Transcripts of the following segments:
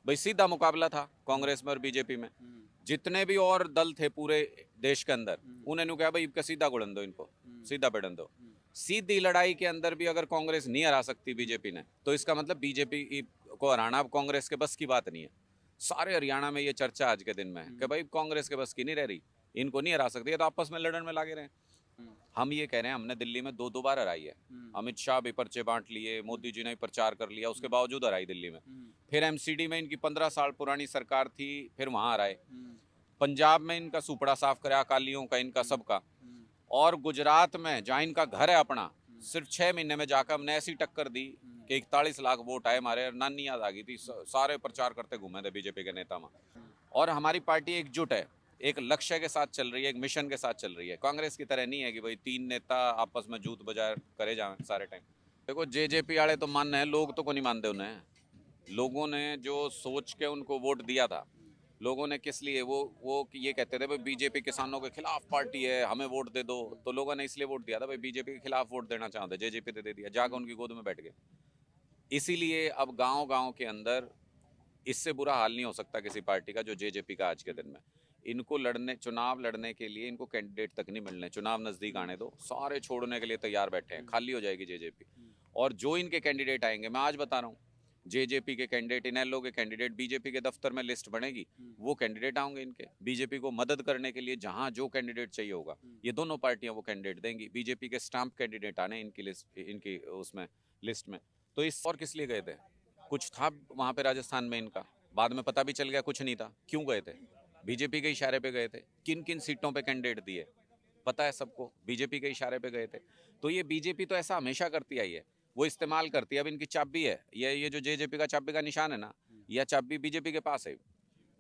भाई सीधा मुकाबला था कांग्रेस में और बीजेपी में। जितने भी और दल थे पूरे देश के अंदर, उन्होंने कहा भाई इनका सीधा गुड़न दो, इनको सीधा बढ़न दो। सीधी लड़ाई के अंदर भी अगर कांग्रेस नहीं हरा सकती बीजेपी ने, तो इसका मतलब बीजेपी को हराना अब कांग्रेस के बस की बात नहीं है। सारे हरियाणा में ये चर्चा आज के दिन में है कि भाई कांग्रेस के बस की नहीं रह रही, इनको नहीं हरा सकती, ये तो आपस में लड़न में लगे रहे। हम ये कह रहे हैं, हमने दिल्ली में दो बार हराई है। अमित शाह भी पर्चे बांट लिए, मोदी जी ने प्रचार कर लिया, उसके बावजूद हराई दिल्ली में। फिर एमसीडी में इनकी 15 साल पुरानी सरकार थी, फिर वहां हराए। पंजाब में इनका सुपड़ा साफ करा, अकालियों का, इनका सबका। और गुजरात में जहाँ इनका घर है अपना, सिर्फ 6 महीने में जाकर हमने ऐसी टक्कर दी कि 41 लाख वोट आए हमारे। नानी याद आ गई थी, सारे प्रचार करते घूमे थे बीजेपी के नेता वहाँ। और हमारी पार्टी एकजुट है, एक लक्ष्य के साथ चल रही है, एक मिशन के साथ चल रही है। कांग्रेस की तरह नहीं है कि भाई 3 नेता आपस में जूत बजा करे जाए सारे टाइम। देखो जेजेपी वाले तो मान रहे हैं, लोग तो को नहीं मानते उन्हें। लोगों ने जो सोच के उनको वोट दिया था, लोगों ने किस लिए, वो ये कहते थे भाई बीजेपी किसानों के खिलाफ पार्टी है, हमें वोट दे दो। तो लोगों ने इसलिए वोट दिया था भाई बीजेपी के खिलाफ वोट देना चाहते, जेजेपी दे दिया, जाकर उनकी गोद में बैठ गए। इसीलिए अब गांव गांव के अंदर इससे बुरा हाल नहीं हो सकता किसी पार्टी का जो जेजेपी का आज के दिन में। इनको लड़ने, चुनाव लड़ने के लिए इनको कैंडिडेट तक नहीं मिलने, चुनाव नजदीक आने दो, सारे छोड़ने के लिए तैयार बैठे हैं, खाली हो जाएगी जेजेपी। और जो इनके कैंडिडेट आएंगे, मैं आज बता रहा हूँ, जेजेपी के कैंडिडेट, इनेलो के कैंडिडेट, बीजेपी के दफ्तर में लिस्ट बनेगी, वो कैंडिडेट आएंगे इनके बीजेपी को मदद करने के लिए। जहां जो कैंडिडेट चाहिए होगा, ये दोनों पार्टियां वो कैंडिडेट देंगी। बीजेपी के स्टाम्प कैंडिडेट आने इनकी लिस्ट, इनकी उसमें लिस्ट में। तो इस और किस लिए गए थे? कुछ था वहां पे राजस्थान में इनका, बाद में पता भी चल गया कुछ नहीं था। क्यों गए थे? बीजेपी के इशारे पे गए थे। किन किन सीटों पे कैंडिडेट दिए पता है सबको, बीजेपी के इशारे पे गए थे। तो ये बीजेपी तो ऐसा हमेशा करती आई है, वो इस्तेमाल करती है। अब इनकी चाबी है, ये जो जेजेपी का चाबी का निशान है ना, यह चाबी बीजेपी के पास है।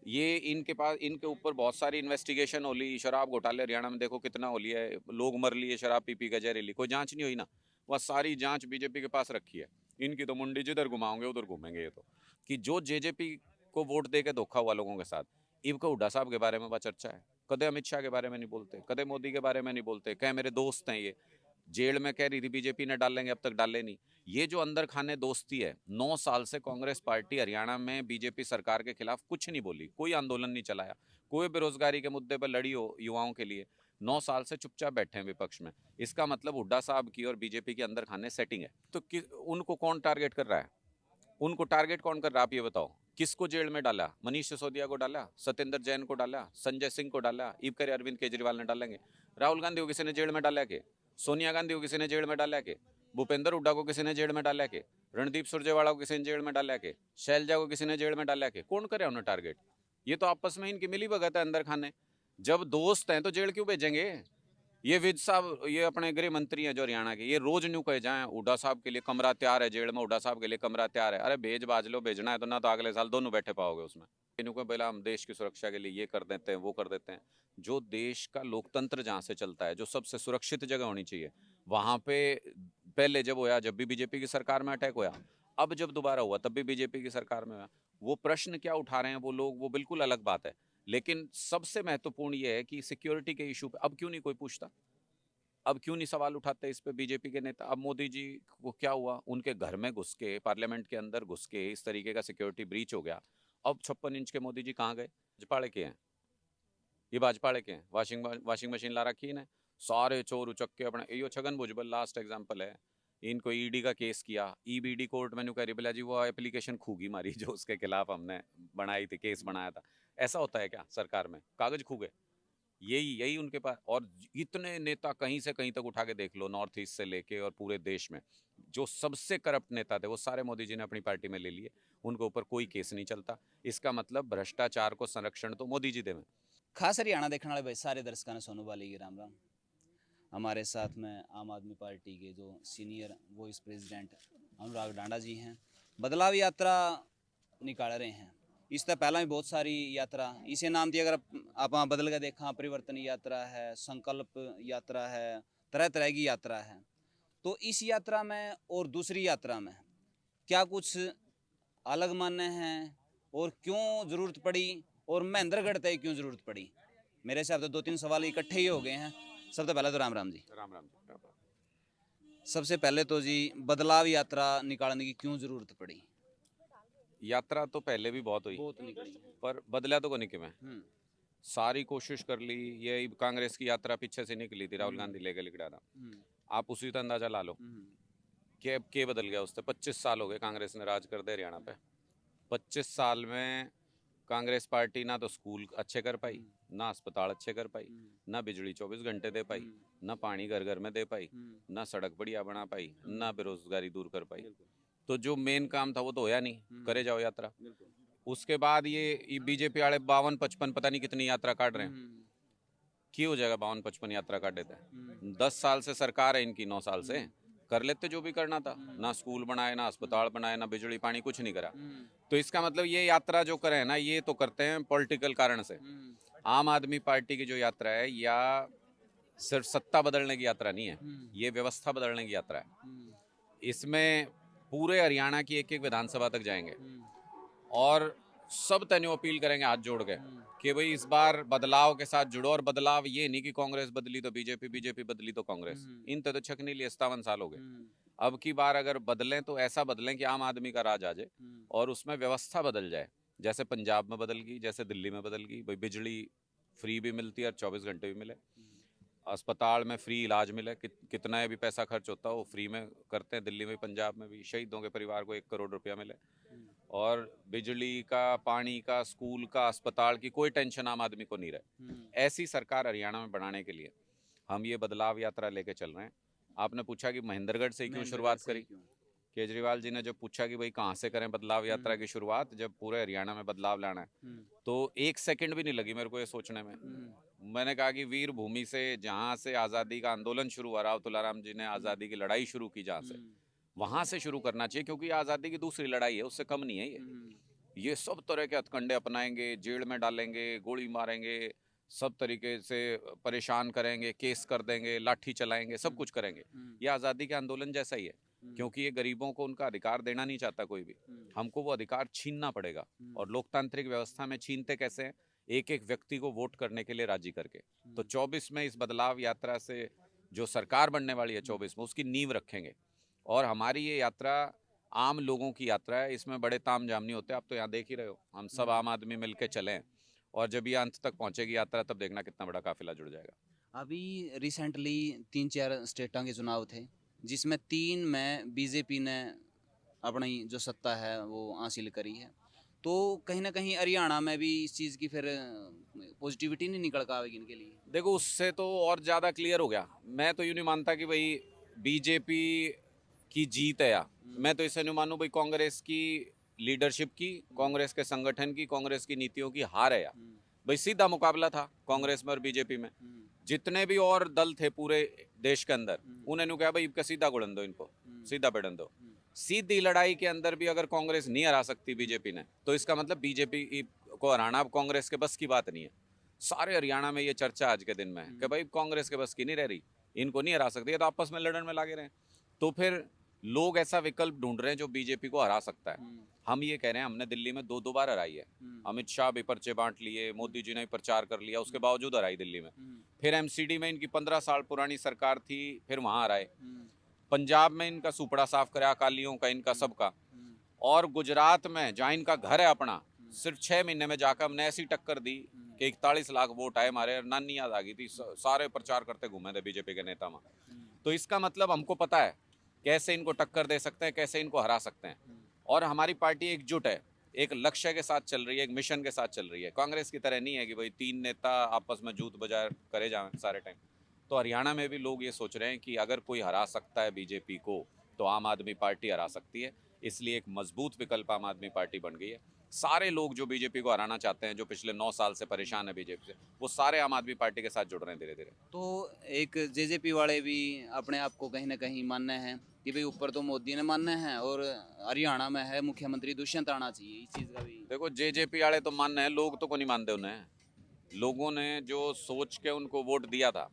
ये इनके पास, इनके ऊपर बहुत सारी इन्वेस्टिगेशन हो ली। शराब घोटाले हरियाणा में देखो कितना हो लिया है, लोग मर लिए शराब पी पी के, जहरीली, कोई जांच नहीं हुई ना। वह सारी जांच बीजेपी के पास रखी है। इनकी तो मुंडी जिधर घुमाओगे उधर घूमेंगे ये तो। कि जो जेजेपी को वोट दे के धोखा हुआ लोगों के साथ, इवका हुड्डा साहब के बारे में बात चर्चा है, कदे अमित शाह के बारे में नहीं बोलते, कदे मोदी के बारे में नहीं बोलते। कहे मेरे दोस्त हैं ये, जेल में कह रही थी बीजेपी ने डालेंगे, अब तक डाले नहीं। ये जो अंदर खाने दोस्ती है, 9 साल से कांग्रेस पार्टी हरियाणा में बीजेपी सरकार के खिलाफ कुछ नहीं बोली, कोई आंदोलन नहीं चलाया, कोई बेरोजगारी के मुद्दे पर लड़ी हो युवाओं के लिए। 9 साल से चुपचाप बैठे हैं विपक्ष में। इसका मतलब हुड्डा साहब की और बीजेपी के अंदर खाने सेटिंग है। तो उनको कौन टारगेट कर रहा है? उनको टारगेट कौन कर रहा है आप ये बताओ? किसको जेल में डाला? मनीष सिसोदिया को डाला, सत्येंद्र जैन को डाला, संजय सिंह को डाला, ईब अरविंद केजरीवाल ने डालेंगे। राहुल गांधी को किसी ने जेल में डाला के? सोनिया गांधी को किसी ने जेल में डाला के? भूपेंद्र हुड्डा को किसी ने जेल में डाला के? रणदीप सुरजेवाला को किसी ने जेल में डाला के? शैलजा को किसी ने जेल में डाला के? कौन करे उन्हें टारगेट? ये तो आपस में इनकी मिली भगत है अंदर खाने। जब दोस्त हैं तो जेल क्यों भेजेंगे? ये विज साहब, ये अपने गृह मंत्री हैं जो हरियाणा के, ये रोज न्यू कहे जाए हुड्डा साहब के लिए कमरा तैयार है जेल में, हुड्डा साहब के लिए कमरा तैयार है। अरे भेज बाज लो, भेजना है तो ना तो अगले साल दोनों बैठे पाओगे उसमें। इनको पहला हम देश की सुरक्षा के लिए ये कर देते हैं, वो कर देते हैं। जो देश का लोकतंत्र जहाँ से चलता है, जो सबसे सुरक्षित जगह होनी चाहिए, वहां पे पहले जब होया, जब भी बीजेपी की सरकार में अटैक होया, अब जब दोबारा हुआ तब भी बीजेपी की सरकार में हुआ। वो प्रश्न क्या उठा रहे हैं वो लोग, वो बिल्कुल अलग बात है। लेकिन सबसे महत्वपूर्ण ये है कि सिक्योरिटी के इशू पे अब क्यों नहीं कोई पूछता, अब क्यों नहीं सवाल उठाते इस पे बीजेपी के नेता? अब मोदी जी को क्या हुआ, उनके घर में घुस के, पार्लियामेंट के अंदर घुस के इस तरीके का सिक्योरिटी ब्रीच हो गया। अब 56 इंच के मोदी जी कहाँ गए? भाजपा के हैं, ये भाजपा के हैं। वॉशिंग मशीन ला रखी है, सारे चोर उचक के अपने, यो छगन भुजबल लास्ट एग्जाम्पल है। इनको ईडी का केस किया, ईबीडी कोर्ट में कह रिपला जी वो एप्लीकेशन खूगी मारी जो उसके खिलाफ हमने बनाई थी, केस बनाया था। ऐसा होता है क्या सरकार में? कागज खूगे? यही यही उनके पास। और इतने नेता कहीं से कहीं तक उठा के देख लो, नॉर्थ ईस्ट से लेके और पूरे देश में जो सबसे करप्ट नेता थे वो सारे मोदी जी ने अपनी पार्टी में ले लिए। उनके ऊपर कोई केस नहीं चलता। इसका मतलब भ्रष्टाचार को संरक्षण तो मोदी जी देवे। खास हरियाणा देखने वाले भाई सारे दर्शकों ने सोनू बाली की राम राम। हमारे साथ में आम आदमी पार्टी के जो सीनियर वाइस प्रेसिडेंट अनुराग डांडा जी हैं। बदलाव यात्रा निकाल रहे हैं। इससे पहला भी बहुत सारी यात्रा इसे नाम दिया, अगर आप बदल के देखा, परिवर्तन यात्रा है, संकल्प यात्रा है, तरह तरह की यात्रा है। तो इस यात्रा में और दूसरी यात्रा में क्या कुछ अलग मानने हैं और क्यों ज़रूरत पड़ी, और महेंद्रगढ़ तय क्यों ज़रूरत पड़ी? मेरे हिसाब से 2-3 सवाल इकट्ठे ही हो गए हैं। सबसे पहले तो राम राम जी। राम राम जी। सबसे पहले तो जी, बदलाव यात्रा निकालने की क्यों ज़रूरत पड़ी? यात्रा तो पहले भी बहुत हुई, बहुत निकली है। पर बदला तो को नहीं कि मैं सारी कोशिश कर ली। ये कांग्रेस की यात्रा पीछे से निकली थी, राहुल गांधी लेके लिखड़ा। आप उसी का अंदाजा ला लो कि अब क्या बदल गया उससे। 25 साल हो गए कांग्रेस ने राज कर दे हरियाणा पे। 25 साल में कांग्रेस पार्टी ना तो स्कूल अच्छे कर पाई, ना अस्पताल अच्छे कर पाई, ना बिजली 24 घंटे दे पाई, ना पानी घर घर में दे पाई, ना सड़क बढ़िया बना पाई, ना बेरोजगारी दूर कर पाई। तो जो मेन काम था वो तो होया नहीं। करे जाओ यात्रा। उसके बाद ये बीजेपी वाले 52-55 पता नहीं कितनी यात्रा काट रहे हैं। क्यों हो जाएगा 52-55 यात्रा काट देते हैं? 10 साल से सरकार है इनकी, 9 साल से कर लेते जो भी करना था। ना स्कूल बनाए, ना अस्पताल बनाए, ना बिजली पानी, कुछ नहीं करा। तो इसका मतलब ये यात्रा जो करें ना, ये तो करते हैं पॉलिटिकल कारण से। आम आदमी पार्टी की जो यात्रा है, या सिर्फ सत्ता बदलने की यात्रा नहीं है, ये व्यवस्था बदलने की यात्रा है। इसमें पूरे हरियाणा की एक एक विधानसभा तक जाएंगे और सब तन्यो अपील करेंगे हाथ जोड़ के कि भाई इस बार बदलाव के साथ जुड़ो। और बदलाव ये नहीं कि कांग्रेस बदली तो बीजेपी, बीजेपी बदली तो कांग्रेस। इन तो छक नहीं लिए 57 साल हो गए। अब की बार अगर बदलें तो ऐसा बदलें कि आम आदमी का राज आ जाए और उसमें व्यवस्था बदल जाए। जैसे पंजाब में बदल गई, जैसे दिल्ली में बदल गई। भाई बिजली फ्री भी मिलती है और 24 घंटे भी मिले। अस्पताल में फ्री इलाज मिले, कितना भी पैसा खर्च होता है वो फ्री में करते हैं। दिल्ली में, पंजाब में भी शहीदों के परिवार को 1 करोड़ रुपया मिले। और बिजली का, पानी का, स्कूल का, अस्पताल की कोई टेंशन आम आदमी को नहीं रहे। ऐसी सरकार हरियाणा में बनाने के लिए हम ये बदलाव यात्रा लेके चल रहे हैं। आपने पूछा कि महेंद्रगढ़ से क्यों शुरुआत करी। केजरीवाल जी ने जब पूछा कि भाई कहाँ से करें बदलाव यात्रा की शुरुआत, जब पूरे हरियाणा में बदलाव लाना है, तो 1 सेकंड भी नहीं लगी मेरे को ये सोचने में। मैंने कहा कि वीर भूमि से, जहाँ से आज़ादी का आंदोलन शुरू हुआ, राव तुलाराम जी ने आज़ादी की लड़ाई शुरू की जहाँ से, वहां से शुरू करना चाहिए। क्योंकि आज़ादी की दूसरी लड़ाई है, उससे कम नहीं है ये सब तरह के हथकंडे अपनाएंगे, जेल में डालेंगे, गोली मारेंगे, सब तरीके से परेशान करेंगे, केस कर देंगे, लाठी चलाएंगे, सब कुछ करेंगे। ये आज़ादी के आंदोलन जैसा ही है। क्योंकि ये गरीबों को उनका अधिकार देना नहीं चाहता कोई भी। हमको वो अधिकार छीनना पड़ेगा। और लोकतांत्रिक व्यवस्था में छीनते कैसे हैं? एक एक व्यक्ति को वोट करने के लिए राजी करके। तो 24 में इस बदलाव यात्रा से जो सरकार बनने वाली है 24 में, उसकी नींव रखेंगे। और हमारी ये यात्रा आम लोगों की यात्रा है, इसमें बड़े ताम झाम नहीं होते। आप तो यहाँ देख ही रहे हो, हम सब आम आदमी मिलके चलें। और जब ये अंत तक पहुंचेगी यात्रा, तब देखना कितना बड़ा काफिला जुड़ जाएगा। अभी रिसेंटली 3-4 स्टेटों के चुनाव थे, जिसमें 3 में बीजेपी ने अपनी जो सत्ता है वो हासिल करी है। तो कहीं ना कहीं हरियाणा में भी इस चीज़ की फिर पॉजिटिविटी नहीं निकल का आएगी इनके लिए। देखो, उससे तो और ज़्यादा क्लियर हो गया। मैं तो यूँ नहीं मानता कि भाई बीजेपी की जीत है। या मैं तो इसे नहीं मानूं भाई कांग्रेस की लीडरशिप की, कांग्रेस के संगठन की, कांग्रेस की नीतियों की हार है। या भाई सीधा मुकाबला था कांग्रेस में और बीजेपी में। जितने भी और दल थे पूरे देश के अंदर, उन्होंने कहा भाई सीधा गुड़न दो इनको, सीधा बेड़न दो। सीधी लड़ाई के अंदर भी अगर कांग्रेस नहीं हरा सकती बीजेपी ने, तो इसका मतलब बीजेपी को हराना अब कांग्रेस के बस की बात नहीं है। सारे हरियाणा में ये चर्चा आज के दिन में है कि भाई कांग्रेस के बस की नहीं रह रही, इनको नहीं हरा सकती, ये तो आपस में लड़न में लगे रहे। तो फिर लोग ऐसा विकल्प ढूंढ रहे हैं जो बीजेपी को हरा सकता है। हम ये कह रहे हैं, हमने दिल्ली में 2 बार हराई है। अमित शाह भी पर्चे बांट लिए, मोदी जी ने प्रचार कर लिया, उसके बावजूद हराई दिल्ली में। फिर एमसीडी में इनकी 15 साल पुरानी सरकार थी, फिर वहां हराए। पंजाब में इनका सुपड़ा साफ करा, अकालियों का, इनका सबका। और गुजरात में जहाँ इनका घर है अपना, सिर्फ 6 महीने में जाकर हमने ऐसी टक्कर दी कि 41 लाख वोट आए हमारे। नानी याद आ गई थी, सारे प्रचार करते घूमे थे बीजेपी के नेता वहाँ। तो इसका मतलब हमको पता है कैसे इनको टक्कर दे सकते हैं, कैसे इनको हरा सकते हैं। और हमारी पार्टी एकजुट है, एक लक्ष्य के साथ चल रही है, एक मिशन के साथ चल रही है। कांग्रेस की तरह नहीं है कि भाई 3 नेता आपस में जूत बजा करे जाएं सारे टाइम। तो हरियाणा में भी लोग ये सोच रहे हैं कि अगर कोई हरा सकता है बीजेपी को, तो आम आदमी पार्टी हरा सकती है। इसलिए एक मजबूत विकल्प आम आदमी पार्टी बन गई है। सारे लोग जो बीजेपी को हराना चाहते हैं, जो पिछले 9 साल से परेशान है बीजेपी से, वो सारे आम आदमी पार्टी के साथ जुड़ रहे हैं धीरे धीरे। तो एक जेजेपी वाले भी अपने आप को कहीं ना कहीं मानना है कि भाई ऊपर तो मोदी ने मानना है और हरियाणा में है मुख्यमंत्री दुष्यंत आना चाहिए, इस चीज़ का भी। देखो, जेजेपी वाले तो मानना है, लोग तो को नहीं मानते उन्हें। लोगों ने जो सोच के उनको वोट दिया था,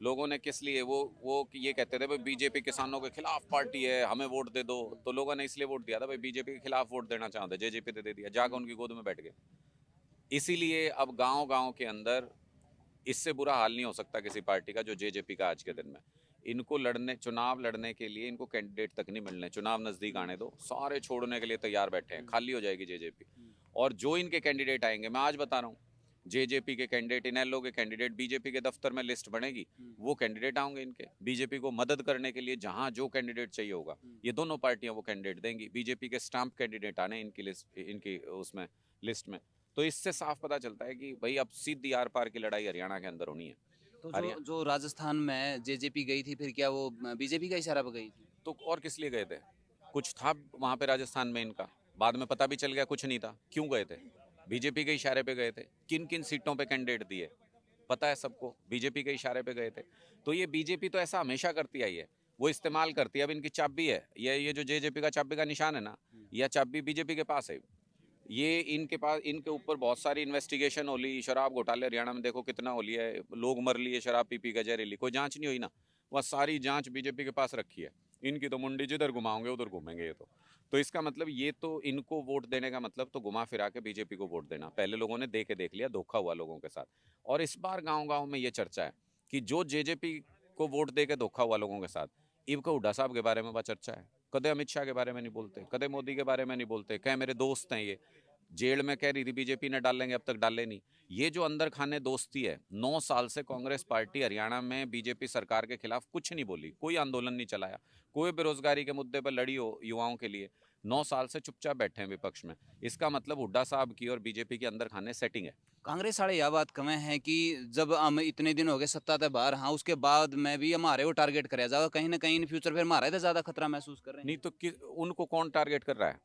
लोगों ने किस लिए, वो ये कहते थे भाई बीजेपी किसानों के खिलाफ पार्टी है, हमें वोट दे दो। तो लोगों ने इसलिए वोट दिया था भाई बीजेपी के खिलाफ वोट देना चाहते, जेजेपी दे दिया, जाकर उनकी गोद में बैठ गए। इसीलिए अब गांव गांव के अंदर इससे बुरा हाल नहीं हो सकता किसी पार्टी का जो जेजेपी का आज के दिन में। इनको चुनाव लड़ने के लिए इनको कैंडिडेट तक नहीं मिलने, चुनाव नजदीक आने दो, सारे छोड़ने के लिए तैयार बैठे हैं, खाली हो जाएगी जेजेपी। और जो इनके कैंडिडेट आएंगे, मैं आज बता रहा हूँ, जेजेपी के कैंडिडेट, इनेलो के कैंडिडेट, बीजेपी के दफ्तर में लिस्ट बनेगी, वो कैंडिडेट आएंगे इनके, बीजेपी को मदद करने के लिए जहां जो कैंडिडेट चाहिए होगा, ये दोनों पार्टियां वो कैंडिडेट देंगी। बीजेपी के स्टाम्प कैंडिडेट आने इनकी लिस्ट, इनकी उसमें लिस्ट में। तो इससे साफ पता चलता है कि भाई अब सीधी आर पार की लड़ाई हरियाणा के अंदर होनी है। तो जो हरियाणा जो राजस्थान में जेजेपी गई थी, फिर क्या वो बीजेपी का इशारा पर गई थी? तो और किस लिए गए थे? कुछ था वहां पे राजस्थान में इनका, बाद में पता भी चल गया कुछ नहीं था। क्यों गए थे? बीजेपी के इशारे पे गए थे। किन किन सीटों पे कैंडिडेट दिए पता है सबको, बीजेपी के इशारे पे गए थे। तो ये बीजेपी तो ऐसा हमेशा करती आई है, वो इस्तेमाल करती है। अब इनकी चाबी है, ये जो जेजेपी का चाबी का निशान है ना, यह चाबी बीजेपी के पास है। ये इनके पास, इनके ऊपर बहुत सारी इन्वेस्टिगेशन हो ली, शराब घोटाले हरियाणा में देखो कितना हो लिया है, लोग मर लिए शराब पी पी के जहरीली, कोई जांच नहीं हुई ना, वह सारी जांच बीजेपी के पास रखी है। इनकी तो मुंडी जिधर घुमाओगे उधर घूमेंगे ये तो इसका मतलब ये तो इनको वोट देने का मतलब तो घुमा फिरा के बीजेपी को वोट देना। पहले लोगों ने दे के देख लिया, धोखा हुआ लोगों के साथ। और इस बार गांव गांव में ये चर्चा है कि जो जेजेपी को वोट दे के धोखा हुआ लोगों के साथ, इब को हुड्डा साहब के बारे में बात चर्चा है। कदे अमित शाह के बारे में नहीं बोलते, कदे मोदी के बारे में नहीं बोलते, कह मेरे दोस्त हैं ये, जेल में कह रही थी बीजेपी ने डालेंगे, अब तक डाले नहीं। ये जो अंदर खाने दोस्ती है, 9 साल से कांग्रेस पार्टी हरियाणा में बीजेपी सरकार के खिलाफ कुछ नहीं बोली, कोई आंदोलन नहीं चलाया, कोई बेरोजगारी के मुद्दे पर लड़ी हो युवाओं के लिए, 9 साल से चुपचाप बैठे हैं विपक्ष में। इसका मतलब हुड्डा साहब की और बीजेपी के अंदर खाने सेटिंग है। कांग्रेस वाले यह बात कमें है कि जब हम इतने दिन हो गए सत्ता ते बाहर, हाँ उसके बाद में भी हमारे वो टारगेट कराया जाएगा, कहीं ना कहीं इन फ्यूचर फिर हमारा ज्यादा खतरा महसूस कर रहे नहीं हैं। तो उनको कौन टारगेट कर रहा है?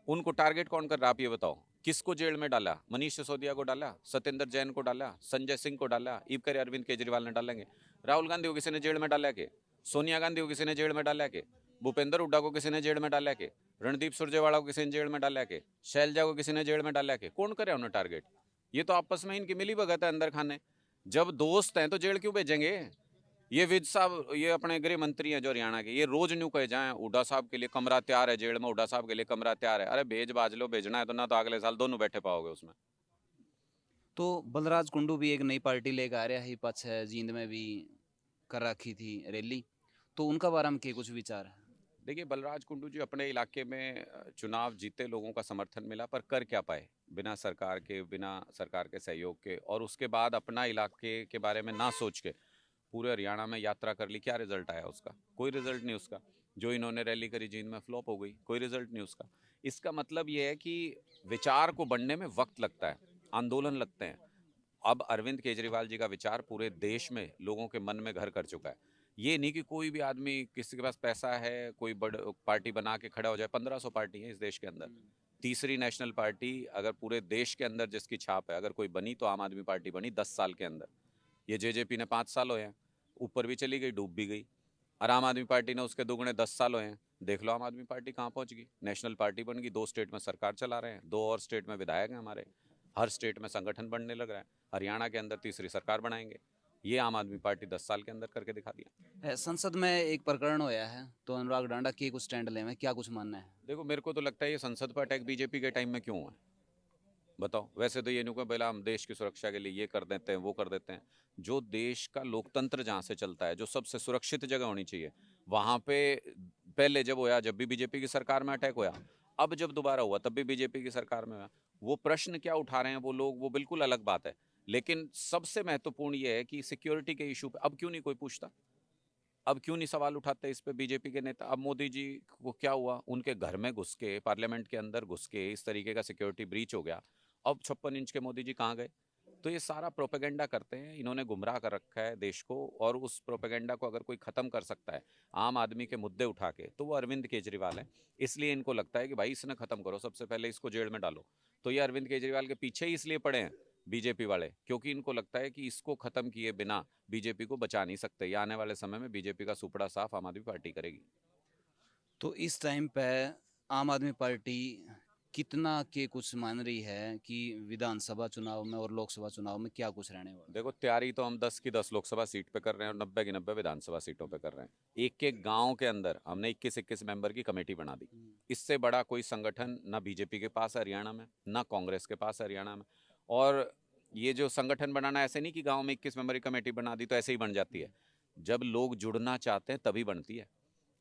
उनको टारगेट कौन कर रहा है आप ये बताओ? किसको जेल में डाला? मनीष सिसोदिया को डाला, सत्येंद्र जैन को डाला, संजय सिंह को डाला, ईब अरविंद केजरीवाल ने डालेंगे। राहुल गांधी को किसी ने जेल में डाला के? सोनिया गांधी को किसी ने जेल में डाला के? भूपेंद्र हुड्डा को किसी ने जेल में डाला के? रणदीप सुरजेवाला को किसी ने जेल में डाला के? शैलजा को किसी ने जेल में डाला के? कौन करे उन्हें टारगेट? ये तो आपस में इनकी मिली भगत है अंदर खाने। जब दोस्त हैं तो जेल क्यों भेजेंगे? ये विद साहब, ये अपने गृह मंत्री हैं जो हरियाणा के, ये रोज न्यू कहे जाएं हुड्डा साहब के लिए कमरा तैयार है जेल में, हुड्डा साहब के लिए कमरा तैयार है। अरे भेज बाज लो, भेजना है तो ना तो अगले साल दोनों बैठे पाओगे उसमें। तो बलराज कुंडू भी एक नई पार्टी लेकर आ रहा है, पक्ष है जींद में भी कर रखी थी रैली, तो उनका बारे में के कुछ विचार है? देखिए बलराज कुंडू जी अपने इलाके में चुनाव जीते, लोगों का समर्थन मिला, पर कर क्या पाए बिना सरकार के, बिना सरकार के सहयोग के। और उसके बाद अपना इलाके के बारे में ना सोच के पूरे हरियाणा में यात्रा कर ली, क्या रिजल्ट आया उसका? कोई रिजल्ट नहीं उसका। जो इन्होंने रैली करी जींद में फ्लॉप हो गई, कोई रिजल्ट नहीं उसका। इसका मतलब ये है कि विचार को बढ़ने में वक्त लगता है, आंदोलन लगते हैं। अब अरविंद केजरीवाल जी का विचार पूरे देश में लोगों के मन में घर कर चुका है। ये नहीं कि कोई भी आदमी, किसी के पास पैसा है, कोई बड़ पार्टी बना के खड़ा हो जाए। 1500 पार्टी है इस देश के अंदर। तीसरी नेशनल पार्टी अगर पूरे देश के अंदर जिसकी छाप है, अगर कोई बनी तो आम आदमी पार्टी बनी 10 साल के अंदर। ये जेजेपी ने 5 साल हुए हैं, ऊपर भी चली गई, डूब भी गई। और आम आदमी पार्टी ने उसके दुगने 10 साल हुए हैं। देख लो आम आदमी पार्टी कहाँ पहुंच गई, नेशनल पार्टी बन गई, 2 स्टेट में सरकार चला रहे हैं, 2 और स्टेट में विधायक हैं हमारे, हर स्टेट में संगठन बनने लग रहा है। हरियाणा के अंदर तीसरी सरकार बनाएंगे। ये आम आदमी पार्टी 10 साल के अंदर करके दिखा दिया। संसद में एक प्रकरण होया है, तो अनुराग डांडा की कुछ स्टैंड ले में क्या कुछ मानना है? देखो मेरे को तो लगता है ये संसद पर अटैक बीजेपी के टाइम में क्यों है बताओ? वैसे तो ये नहीं कहूँ पहले हम देश की सुरक्षा के लिए ये कर देते हैं, वो कर देते हैं। जो देश का लोकतंत्र जहाँ से चलता है, जो सबसे सुरक्षित जगह होनी चाहिए, वहाँ पे पहले जब होया, जब भी बीजेपी की सरकार में अटैक होया, अब जब दोबारा हुआ तब भी बीजेपी की सरकार में हुआ। वो प्रश्न क्या उठा रहे हैं वो लोग, वो बिल्कुल अलग बात है। लेकिन सबसे महत्वपूर्ण ये है कि सिक्योरिटी के इशू पे अब क्यों नहीं कोई पूछता? अब क्यों नहीं सवाल उठाते इस पे बीजेपी के नेता? अब मोदी जी को क्या हुआ, उनके घर में घुस के, पार्लियामेंट के अंदर घुस के इस तरीके का सिक्योरिटी ब्रीच हो गया। अब 56 इंच के मोदी जी कहाँ गए? तो ये सारा प्रोपेगेंडा करते हैं, इन्होंने गुमराह कर रखा है देश को। और उस प्रोपेगेंडा को अगर कोई खत्म कर सकता है आम आदमी के मुद्दे उठा के, तो वो अरविंद केजरीवाल है। इसलिए इनको लगता है कि भाई इसने खत्म करो, सबसे पहले इसको जेल में डालो। तो ये अरविंद केजरीवाल के पीछे ही इसलिए पड़े हैं बीजेपी वाले, क्योंकि इनको लगता है कि इसको खत्म किए बिना बीजेपी को बचा नहीं सकते। ये आने वाले समय में बीजेपी का सुपड़ा साफ आम आदमी पार्टी करेगी। तो इस टाइम पे आम आदमी पार्टी कितना के कुछ मान रही है कि विधानसभा चुनाव में और लोकसभा चुनाव में क्या कुछ रहने वाला देखो तैयारी तो हम 10 की 10 लोकसभा सीट पे कर रहे हैं और 90 की 90 विधानसभा सीटों पे कर रहे हैं। एक एक गांव के अंदर हमने 21-21 मेंबर की कमेटी बना दी। है? इससे बड़ा कोई संगठन ना बीजेपी के पास है हरियाणा में, ना कांग्रेस के पास है हरियाणा में। और ये जो संगठन बनाना, ऐसे नहीं कि गांव में 21 मेंबर की कमेटी बना दी तो ऐसे ही बन जाती है। जब लोग जुड़ना चाहते हैं तभी बनती है।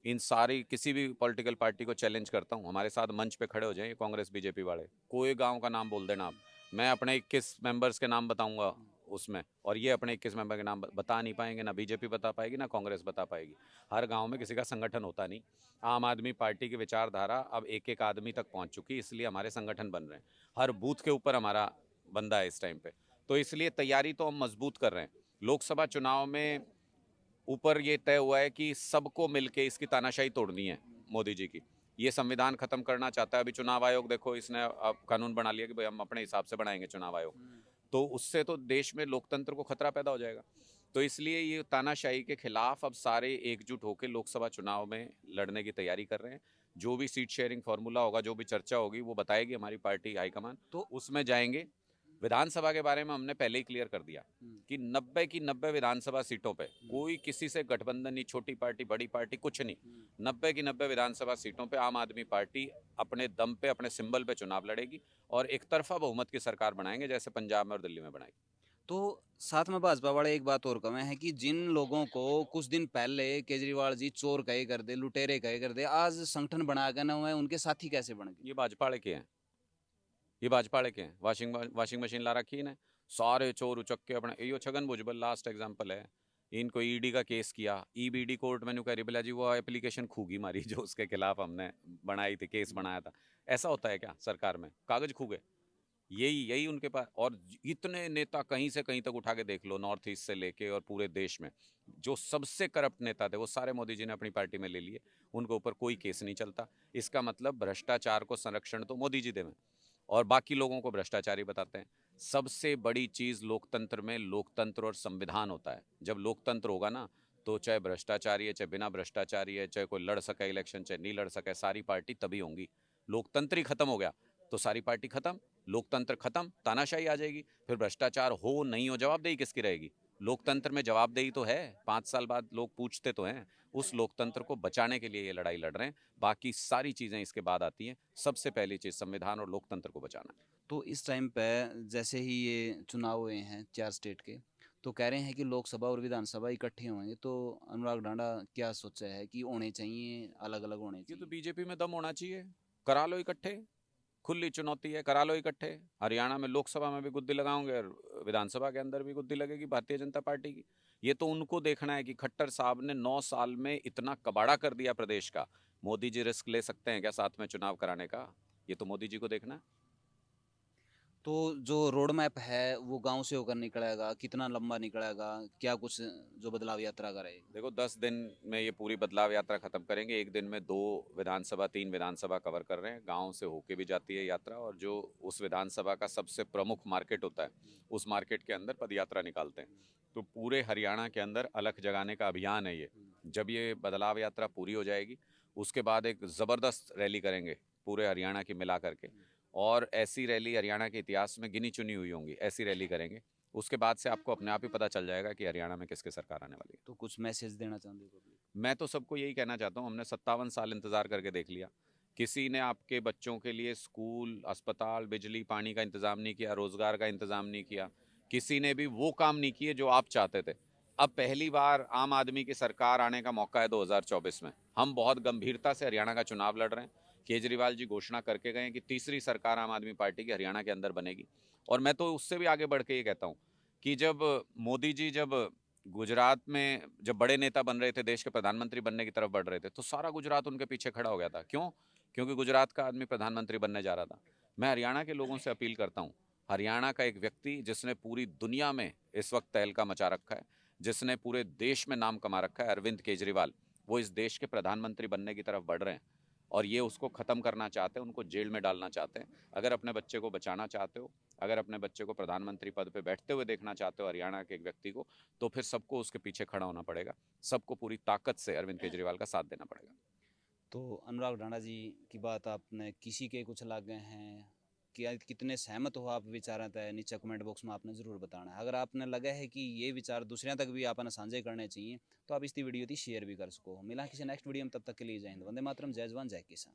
इन सारी किसी भी पॉलिटिकल पार्टी को चैलेंज करता हूँ, हमारे साथ मंच पे खड़े हो जाएं, ये कांग्रेस बीजेपी वाले, कोई गांव का नाम बोल देना आप, मैं अपने 21 मेंबर्स के नाम बताऊंगा उसमें, और ये अपने 21 मेंबर के नाम बता नहीं पाएंगे, ना बीजेपी बता पाएगी ना कांग्रेस बता पाएगी। हर गांव में किसी का संगठन होता नहीं। आम आदमी पार्टी की विचारधारा अब एक एक आदमी तक पहुंच चुकी, इसलिए हमारे संगठन बन रहे हैं, हर बूथ के ऊपर हमारा बंदा है इस टाइम पे। तो इसलिए तैयारी तो हम मजबूत कर रहे हैं। लोकसभा चुनाव में ऊपर ये तय हुआ है कि सबको मिलके इसकी तानाशाही तोड़नी है मोदी जी की। ये संविधान खत्म करना चाहता है। अभी चुनाव आयोग देखो, इसने अब कानून बना लिया कि भाई हम अपने हिसाब से बनाएंगे चुनाव आयोग, तो उससे तो देश में लोकतंत्र को खतरा पैदा हो जाएगा। तो इसलिए ये तानाशाही के खिलाफ अब सारे एकजुट होकर लोकसभा चुनाव में लड़ने की तैयारी कर रहे हैं। जो भी सीट शेयरिंग फार्मूला होगा, जो भी चर्चा होगी, वो बताएगी हमारी पार्टी हाईकमान, तो उसमें जाएंगे। विधानसभा के बारे में हमने पहले ही क्लियर कर दिया कि 90 की 90 विधानसभा सीटों पे कोई किसी से गठबंधन नहीं, छोटी पार्टी बड़ी पार्टी कुछ नहीं, 90 की 90 विधानसभा सीटों पे आम आदमी पार्टी अपने दम पे, अपने सिंबल पे चुनाव लड़ेगी और एक तरफा बहुमत की सरकार बनाएंगे, जैसे पंजाब में और दिल्ली में बनाएगी। तो साथ में भाजपा वाले एक बात और कमें है कि जिन लोगों को कुछ दिन पहले केजरीवाल जी चोर कहे कर दे, लुटेरे कहे कर दे, आज संगठन बना कर ना हुए, उनके साथी कैसे बन गए? ये भाजपा के हैं, ये भाजपा के हैं। वाशिंग मशीन ला रखी है ना, सारे चोर उचक्के अपने, यो छगन भुजबल लास्ट एग्जाम्पल है। इनको ईडी का केस किया, ईबीडी कोर्ट में कह रिबला जी वो एप्लीकेशन खूगी मारी जो उसके खिलाफ हमने बनाई थी, केस बनाया था। ऐसा होता है क्या सरकार में, कागज खूगे? यही यही उनके पास। और इतने नेता कहीं से कहीं तक उठा के देख लो, नॉर्थ ईस्ट से लेके और पूरे देश में जो सबसे करप्ट नेता थे वो सारे मोदी जी ने अपनी पार्टी में ले लिए। उनके ऊपर कोई केस नहीं चलता। इसका मतलब भ्रष्टाचार को संरक्षण तो मोदी जी देवे और बाकी लोगों को भ्रष्टाचारी बताते हैं। सबसे बड़ी चीज लोकतंत्र में लोकतंत्र और संविधान होता है। जब लोकतंत्र होगा ना, तो चाहे भ्रष्टाचारी है, चाहे बिना भ्रष्टाचारी है, चाहे कोई लड़ सके इलेक्शन, चाहे नहीं लड़ सके, सारी पार्टी तभी होंगी। लोकतंत्र ही खत्म हो गया तो सारी पार्टी खत्म, लोकतंत्र खत्म, तानाशाही आ जाएगी। फिर भ्रष्टाचार हो नहीं हो, जवाबदेही किसकी रहेगी? लोकतंत्र में जवाबदेही तो है, 5 साल बाद लोग पूछते तो हैं। उस लोकतंत्र को बचाने के लिए ये लड़ाई लड़ रहे हैं। बाकी सारी चीजें इसके बाद आती हैं। सबसे पहली चीज संविधान और लोकतंत्र को बचाना है। तो इस टाइम पे जैसे ही ये चुनाव हुए हैं 4 स्टेट के, तो कह रहे हैं कि लोकसभा और विधानसभा इकट्ठे होंगे, तो अनुराग डांडा क्या सोचा है कि होने चाहिए, अलग अलग होने ये तो चाहिए? बीजेपी में दम होना चाहिए। करा लो इकट्ठे, खुली चुनौती है, करा लो इकट्ठे। हरियाणा में लोकसभा में भी गुद्दी लगाओगे और विधानसभा के अंदर भी गुद्दी लगेगी भारतीय जनता पार्टी की। ये तो उनको देखना है कि खट्टर साहब ने 9 साल में इतना कबाड़ा कर दिया प्रदेश का। मोदी जी रिस्क ले सकते हैं क्या साथ में चुनाव कराने का? ये तो मोदी जी को देखना है। तो जो रोड मैप है वो गांव से होकर निकलेगा, कितना लंबा निकलेगा, क्या कुछ जो बदलाव यात्रा करेगा? देखो, 10 दिन में ये पूरी बदलाव यात्रा खत्म करेंगे। एक दिन में 2 विधानसभा 3 विधानसभा कवर कर रहे हैं। गांव से होके भी जाती है यात्रा, और जो उस विधानसभा का सबसे प्रमुख मार्केट होता है, उस मार्केट के अंदर पदयात्रा निकालते हैं। तो पूरे हरियाणा के अंदर अलख जगाने का अभियान है ये। जब ये बदलाव यात्रा पूरी हो जाएगी, उसके बाद एक ज़बरदस्त रैली करेंगे पूरे हरियाणा की मिला करके। और ऐसी रैली हरियाणा के इतिहास में गिनी चुनी हुई होंगी, ऐसी रैली करेंगे। उसके बाद से आपको अपने आप ही पता चल जाएगा कि हरियाणा में किसकी सरकार आने वाली है। तो कुछ मैसेज देना चाहते हो पब्लिक? मैं तो सबको यही कहना चाहता हूँ, हमने 57 साल इंतज़ार करके देख लिया। किसी ने आपके बच्चों के लिए स्कूल, अस्पताल, बिजली, पानी का इंतज़ाम नहीं किया, रोज़गार का इंतज़ाम नहीं किया। किसी ने भी वो काम नहीं किए जो आप चाहते थे। अब पहली बार आम आदमी की सरकार आने का मौका है 2024 में। हम बहुत गंभीरता से हरियाणा का चुनाव लड़ रहे हैं। केजरीवाल जी घोषणा करके गए कि तीसरी सरकार आम आदमी पार्टी की हरियाणा के अंदर बनेगी। और मैं तो उससे भी आगे बढ़ के ये कहता हूँ कि जब मोदी जी गुजरात में जब बड़े नेता बन रहे थे, देश के प्रधानमंत्री बनने की तरफ बढ़ रहे थे, तो सारा गुजरात उनके पीछे खड़ा हो गया था। क्यों? क्योंकि गुजरात का आदमी प्रधानमंत्री बनने जा रहा था। मैं हरियाणा के लोगों से अपील करता हूँ, हरियाणा का एक व्यक्ति जिसने पूरी दुनिया में इस वक्त तहलका मचा रखा है, जिसने पूरे देश में नाम कमा रखा है, अरविंद केजरीवाल, वो इस देश के प्रधानमंत्री बनने की तरफ बढ़ रहे हैं। और ये उसको ख़त्म करना चाहते हैं, उनको जेल में डालना चाहते हैं। अगर अपने बच्चे को बचाना चाहते हो, अगर अपने बच्चे को प्रधानमंत्री पद पे बैठते हुए देखना चाहते हो हरियाणा के एक व्यक्ति को, तो फिर सबको उसके पीछे खड़ा होना पड़ेगा। सबको पूरी ताकत से अरविंद केजरीवाल का साथ देना पड़ेगा। तो अनुराग डांडा जी की बात आपने किसी के कुछ लागे हैं, क्या कितने सहमत हो आप विचारों तय, नीचे कमेंट बॉक्स में आपने ज़रूर बताना है। अगर आपने लगा है कि ये विचार दूसरों तक भी आपने साझे करने चाहिए, तो आप इस वीडियो की शेयर भी कर सको। मिला किसी नेक्स्ट वीडियो में, तब तक के लिए जय हिंद, वंदे मातरम, जय जवान जय किसान।